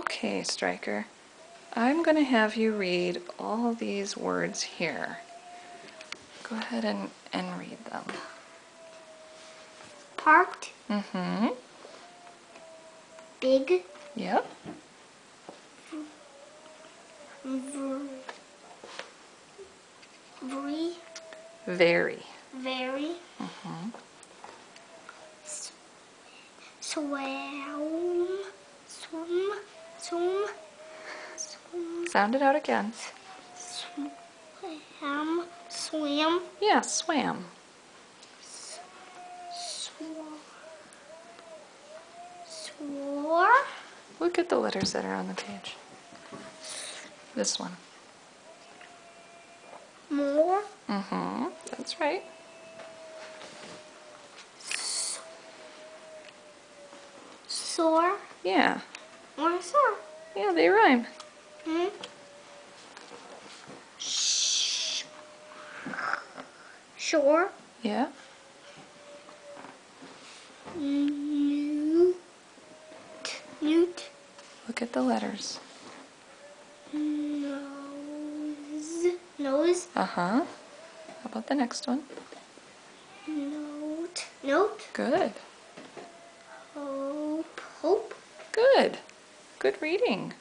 Okay, Striker. I'm going to have you read all these words here. Go ahead and read them. Parked. Mm-hmm. Big. Yep. Very. Very. Mm-hmm. Swim. Sound it out again. Swim. Yeah, swam. Swore. Look at the letters that are on the page. This one. More. Mm-hmm. That's right. Sore. Yeah. More sore. Yeah, they rhyme. Hmm. Shore. Yeah. Newt. Look at the letters. Nose. Uh-huh. How about the next one? Note. Good. Hope. Good. Good reading.